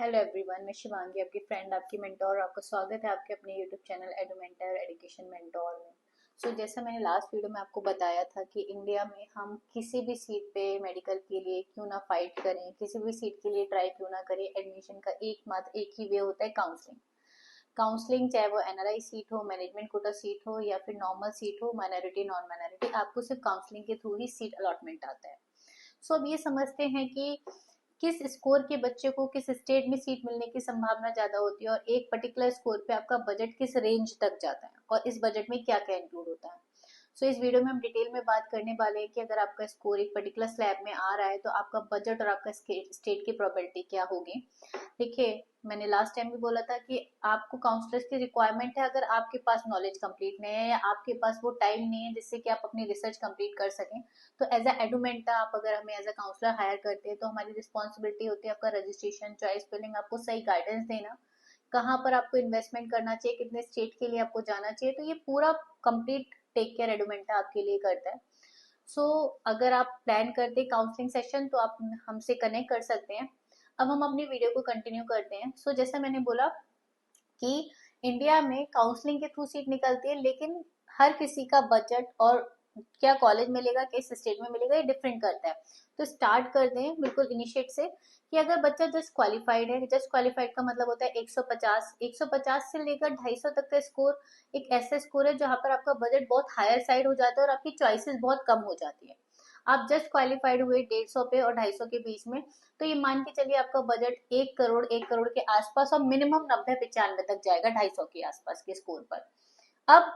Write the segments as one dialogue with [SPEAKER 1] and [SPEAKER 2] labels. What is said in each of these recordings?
[SPEAKER 1] Hello everyone, मैं शिवांगी, आपकी friend, आपकी मेंटोर। आपका स्वागत है आपके अपने यूट्यूब चैनल एडुमेंटर एजुकेशन मेंटोर में। जैसा मैंने लास्ट वीडियो में आपको बताया था कि इंडिया में हम किसी भी सीट पे मेडिकल के लिए क्यों ना फाइट करें, किसी भी सीट के लिए ट्राई क्यों ना करें, एडमिशन का एकमात्र एक ही वे होता है, काउंसलिंग। काउंसलिंग चाहे वो एनआरआई सीट हो, मैनेजमेंट कोटा सीट हो या फिर नॉर्मल सीट हो, माइनॉरिटी नॉन माइनॉरिटी, आपको सिर्फ काउंसलिंग के थ्रू ही सीट अलॉटमेंट आता है। अब ये समझते हैं कि किस स्कोर के बच्चे को किस स्टेट में सीट मिलने की संभावना ज्यादा होती है और एक पर्टिकुलर स्कोर पे आपका बजट किस रेंज तक जाता है और इस बजट में क्या क्या इंक्लूड होता है। इस वीडियो में हम डिटेल में बात करने वाले हैं कि अगर आपका स्कोर एक पर्टिकुलर स्लैब में आ रहा है तो आपका बजट और आपका स्टेट की प्रोबेबिलिटी क्या होगी। देखिए, मैंने लास्ट टाइम भी बोला था कि आपको काउंसलर्स की रिक्वायरमेंट है अगर आपके पास नॉलेज कंप्लीट नहीं है या आपके पास वो टाइम नहीं है जिससे कि आप अपनी रिसर्च कंप्लीट कर सकें। तो एज अ एडुमेंटा आप अगर हमें एज अ काउंसलर हायर करते हैं तो हमारी रिस्पॉन्सिबिलिटी होती है आपका रजिस्ट्रेशन, चॉइस फिलिंग, आपको सही गाइडेंस देना, कहाँ पर आपको इन्वेस्टमेंट करना चाहिए, कितने स्टेट के लिए आपको जाना चाहिए। तो ये पूरा कंप्लीट टेक केयर एडुमेंटा आपके लिए करता है। अगर आप प्लान करते हैं काउंसलिंग सेशन तो आप हमसे कनेक्ट कर सकते हैं। अब हम अपनी वीडियो को कंटिन्यू करते हैं। जैसा मैंने बोला कि इंडिया में काउंसलिंग के थ्रू सीट निकलती है, लेकिन हर किसी का बजट और क्या कॉलेज मिलेगा, किस स्टेट में मिलेगा, ये डिफरेंट करता है। तो स्टार्ट कर दें बिल्कुल इनिशिएट से कि अगर बच्चा जस्ट क्वालिफाइड है, जस्ट क्वालिफाइड का मतलब होता है 150 से लेकर 250 तक का स्कोर एक ऐसा स्कोर है जहां पर आपका बजट बहुत हायर साइड हो जाता है और आपकी चॉइसेस बहुत कम हो जाती है। आप जस्ट क्वालिफाइड हुए 150 पे और 250 के बीच में, तो ये मान के चलिए आपका बजट 1 करोड़ के आसपास और मिनिमम 90-95 तक जाएगा 250 के आसपास के स्कोर पर। अब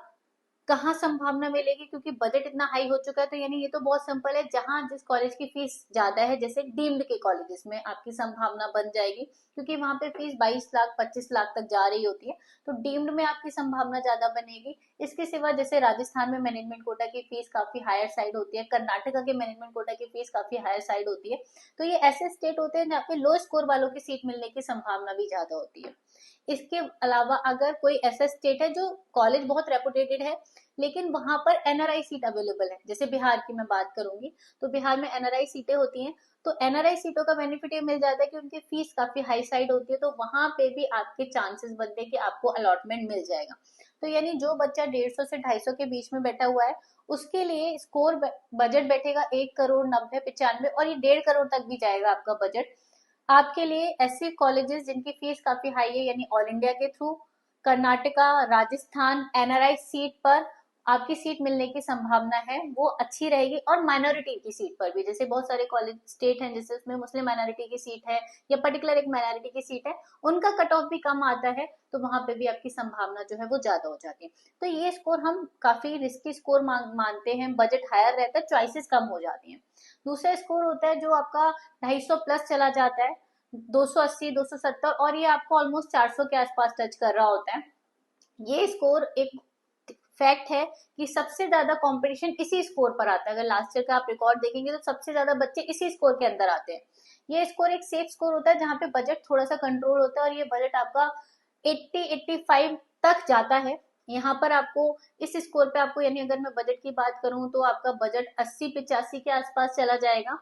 [SPEAKER 1] कहाँ संभावना मिलेगी, क्योंकि बजट इतना हाई हो चुका है। तो यानी ये तो बहुत सिंपल है, जहां जिस कॉलेज की फीस ज्यादा है, जैसे डीम्ड के कॉलेजेस में आपकी संभावना बन जाएगी, क्योंकि वहां पे फीस 22 लाख 25 लाख तक जा रही होती है। तो डीम्ड में आपकी संभावना ज्यादा बनेगी। इसके सिवा जैसे राजस्थान में मैनेजमेंट कोटा की फीस काफी हायर साइड होती है, कर्नाटका के मैनेजमेंट कोटा की फीस काफी हायर साइड होती है। तो ये ऐसे स्टेट होते हैं जहाँ पे लो स्कोर वालों की सीट मिलने की संभावना भी ज्यादा होती है। इसके अलावा अगर कोई ऐसा स्टेट है जो कॉलेज बहुत रेपुटेटेड है लेकिन वहां पर एनआरआई सीट अवेलेबल है, जैसे बिहार की मैं बात करूंगी, तो बिहार में एनआरआई सीटें होती हैं। तो एनआरआई सीटों का बेनिफिट ये मिल जाता है कि उनकी फीस काफी हाई साइड होती है, तो वहां पे भी आपके चांसेस बनते हैं कि आपको अलॉटमेंट मिल जाएगा। तो यानी जो बच्चा 150 से 250 के बीच में बैठा हुआ है उसके लिए स्कोर बजट बैठेगा 1 करोड़ 90-95 और ये 1.5 करोड़ तक भी जाएगा आपका बजट। आपके लिए ऐसे कॉलेजेस जिनकी फीस काफी हाई है, यानी ऑल इंडिया के through Karnataka, Rajasthan, NRI seat पर आपकी सीट मिलने की संभावना है वो अच्छी रहेगी। और माइनॉरिटी की सीट पर भी, जैसे बहुत सारे कॉलेज स्टेट हैं जैसे उसमें मुस्लिम माइनॉरिटी की सीट है या पर्टिकुलर एक माइनॉरिटी की सीट है, उनका कट ऑफ भी कम आता है, तो वहां पे भी आपकी संभावना जो है वो ज्यादा हो जाती है। तो ये स्कोर हम काफी रिस्की स्कोर मानते हैं, बजट हायर रहता है, चॉइसेस कम हो जाती हैं। दूसरा स्कोर होता है जो आपका 250 प्लस चला जाता है, 280 270, और ये आपको ऑलमोस्ट 400 के आसपास टच कर रहा होता है। ये स्कोर एक फैक्ट है कि सबसे ज्यादा कंपटीशन इसी स्कोर पर आता है। अगर लास्ट ईयर का आप रिकॉर्ड देखेंगे तो सबसे ज्यादा बच्चे इसी स्कोर के अंदर आते हैं। ये स्कोर एक सेफ स्कोर होता है जहां पे बजट थोड़ा सा कंट्रोल होता है और ये बजट आपका 80-85 तक जाता है। यहाँ पर आपको इस स्कोर पे आपको, यानी अगर मैं बजट की बात करूं तो आपका बजट 80-85 के आसपास चला जाएगा।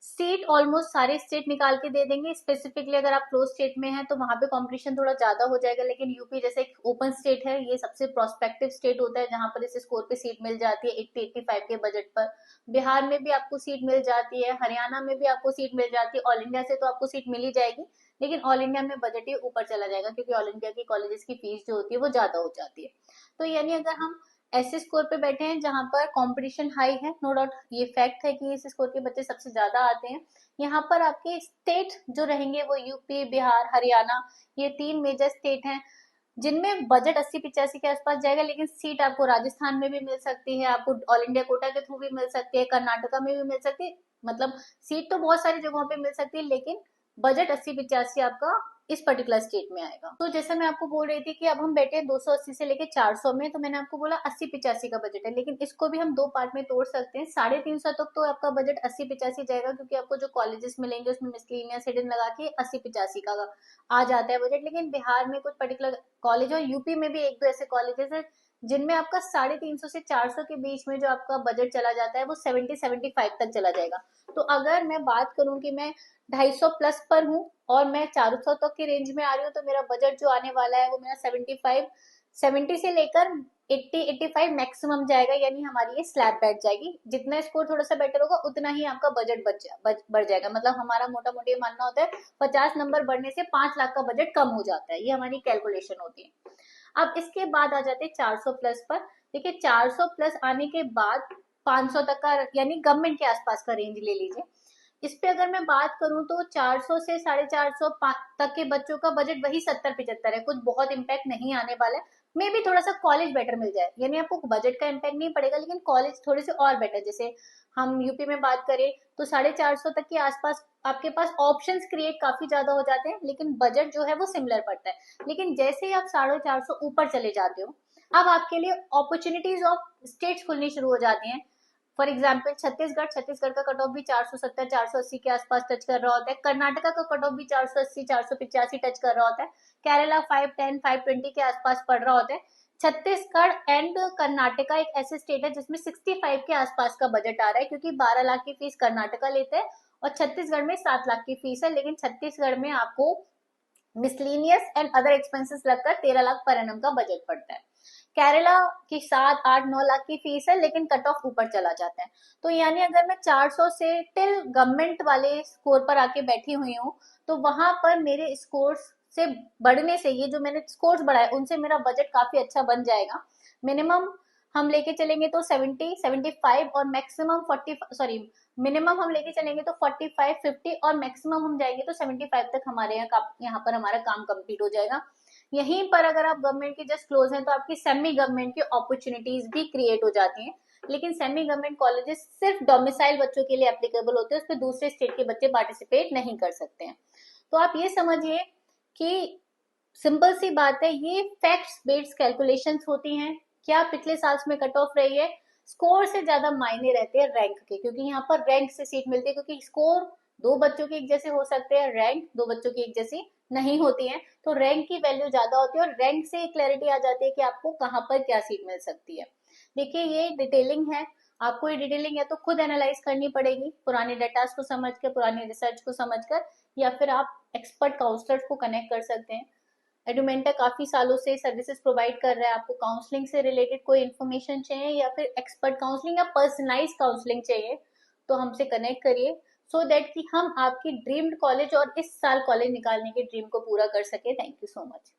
[SPEAKER 1] सीट ऑलमोस्ट सारे स्टेट निकाल के दे देंगे। स्पेसिफिकली अगर आप क्लोज स्टेट में हैं तो वहां पे कंपटीशन थोड़ा ज्यादा हो जाएगा, लेकिन यूपी जैसे एक ओपन स्टेट है, ये सबसे प्रोस्पेक्टिव स्टेट होता है जहां पर इस स्कोर पे सीट मिल जाती है 80-85 के बजट पर। बिहार में भी आपको सीट मिल जाती है, हरियाणा में भी आपको सीट मिल जाती है। ऑल इंडिया से तो आपको सीट मिल ही जाएगी, लेकिन ऑल इंडिया में बजट ही ऊपर चला जाएगा क्योंकि ऑल इंडिया की कॉलेजेस की फीस जो होती है वो ज्यादा हो जाती है। तो यानी अगर हम ऐसे स्कोर पे बैठे हैं जहां पर कंपटीशन हाई है, नो डाउट ये फैक्ट है कि इस स्कोर के बच्चे सबसे ज्यादा आते हैं। यहाँ पर आपके स्टेट जो रहेंगे वो यूपी, बिहार, हरियाणा, ये 3 मेजर स्टेट हैं जिनमें बजट 80-85 के आसपास जाएगा, लेकिन सीट आपको राजस्थान में भी मिल सकती है, आपको ऑल इंडिया कोटा के थ्रू भी मिल सकती है, कर्नाटका में भी मिल सकती है। मतलब सीट तो बहुत सारी जगहों पे मिल सकती है, लेकिन बजट 80-85 आपका इस पर्टिकुलर स्टेट में आएगा। तो जैसे मैं आपको बोल रही थी कि अब हम बैठे हैं 280 से लेके 400 में, तो मैंने आपको बोला 80-85 का बजट है, लेकिन इसको भी हम दो पार्ट में तोड़ सकते हैं। 350 तक तो आपका बजट 80-85 जाएगा, क्योंकि आपको जो कॉलेजेस मिलेंगे उसमें मिसलेनियस हिडन लगा के 80-85 का आ जाता है बजट। लेकिन बिहार में कुछ पर्टिकुलर कॉलेज और यूपी में भी एक दो ऐसे कॉलेजेस है जिनमें आपका 350 से 400 के बीच में जो आपका बजट चला जाता है वो 70-75 तक चला जाएगा। तो अगर मैं बात करूं कि मैं 250 प्लस पर हूं और मैं 400 तक की रेंज में आ रही हूँ, तो मेरा बजट जो आने वाला है वो मेरा 70 से लेकर 85 मैक्सिमम जाएगा, यानी हमारी ये स्लैब बैठ जाएगी। जितना स्कोर थोड़ा सा बेटर होगा उतना ही आपका बजट बढ़ जाएगा। मतलब हमारा मोटा मोटी मानना होता है 50 नंबर बढ़ने से 5 लाख का बजट कम हो जाता है, ये हमारी कैलकुलेशन होती है। अब इसके बाद आ जाते हैं 400 प्लस पर। देखिए 400 प्लस आने के बाद 500 तक का, यानी गवर्नमेंट के आसपास का रेंज ले लीजिए। इस पे अगर मैं बात करूं तो 400 से 450 तक के बच्चों का बजट वही 70-75 है, कुछ बहुत इम्पैक्ट नहीं आने वाला है। मे भी थोड़ा सा कॉलेज बेटर मिल जाए, यानी आपको बजट का इम्पैक्ट नहीं पड़ेगा, लेकिन कॉलेज थोड़े से और बेटर, जैसे हम यूपी में बात करें तो 450 तक के आसपास आपके पास ऑप्शंस क्रिएट काफी ज्यादा हो जाते हैं, लेकिन बजट जो है वो सिमिलर पड़ता है। लेकिन जैसे ही आप 450 ऊपर चले जाते हो, अब आपके लिए अपॉर्चुनिटीज ऑफ स्टेट्स खुलनी शुरू हो जाती हैं। फॉर एग्जाम्पल छत्तीसगढ़ का कट ऑफ भी 470 480 के आसपास टच कर रहा होता है। कर्नाटका का कट ऑफ भी 480 485 टच कर रहा होता है। केरला 510 520 के आसपास पड़ रहा होता है। छत्तीसगढ़ एंड कर्नाटका एक ऐसे स्टेट है जिसमें 65 के आसपास का बजट आ रहा है, क्योंकि 12 लाख की फीस कर्नाटका लेते हैं और छत्तीसगढ़ में 7 लाख की फीस है। लेकिन छत्तीसगढ़ में आपको मिसलिनियस एंड अदर एक्सपेंसेस लगकर 13 लाख पर एनम का बजट पड़ता है। केरला की 7 8 9 लाख की फीस है, लेकिन कट ऑफ ऊपर चला जाता है। तो यानी अगर मैं 400 से टिल गवर्नमेंट वाले स्कोर पर आके बैठी हुई हूँ, तो वहां पर मेरे स्कोर्स से बढ़ने से, ये जो मैंने स्कोर्स बढ़ाए उनसे मेरा बजट काफी अच्छा बन जाएगा। मिनिमम हम लेके चलेंगे तो 70 75 और मैक्सिमम 40, सॉरी, मिनिमम हम लेके चलेंगे तो 45 50 और मैक्सिमम हम जाएंगे तो 75 तक हमारे यहाँ पर हमारा काम कंप्लीट हो जाएगा। यहीं पर अगर आप गवर्नमेंट के जस्ट क्लोज हैं तो आपकी सेमी गवर्नमेंट की अपॉर्चुनिटीज भी क्रिएट हो जाती हैं। लेकिन सेमी गवर्नमेंट कॉलेजेस सिर्फ डोमिसाइल बच्चों के लिए एप्लीकेबल होते हैं, उस पर दूसरे स्टेट के बच्चे पार्टिसिपेट नहीं कर सकते हैं। तो आप ये समझिए कि सिंपल सी बात है, ये फैक्ट्स बेस्ड कैलकुलेशंस होती हैं। क्या पिछले साल में कट ऑफ रही है, स्कोर से ज्यादा मायने रहते हैं रैंक के, क्योंकि यहाँ पर रैंक से सीट मिलती है। क्योंकि स्कोर दो बच्चों के एक जैसे हो सकते हैं, रैंक दो बच्चों की एक जैसी नहीं होती है। तो रैंक की वैल्यू ज्यादा होती है और रैंक से क्लैरिटी आ जाती है कि आपको कहाँ पर क्या सीट मिल सकती है। देखिए ये डिटेलिंग है, आपको ये डिटेलिंग है तो खुद एनालाइज करनी पड़ेगी, पुराने डेटास को समझ कर, पुरानी रिसर्च को समझ कर, या फिर आप एक्सपर्ट काउंसलर्स को कनेक्ट कर सकते हैं। एडुमेंटा काफी सालों से सर्विसेज प्रोवाइड कर रहा है। आपको काउंसलिंग से रिलेटेड कोई इन्फॉर्मेशन चाहिए या फिर एक्सपर्ट काउंसलिंग या पर्सनलाइज काउंसलिंग चाहिए, तो हमसे कनेक्ट करिए, सो दैट कि हम आपकी ड्रीम्ड कॉलेज और इस साल कॉलेज निकालने के ड्रीम को पूरा कर सके। Thank you so much.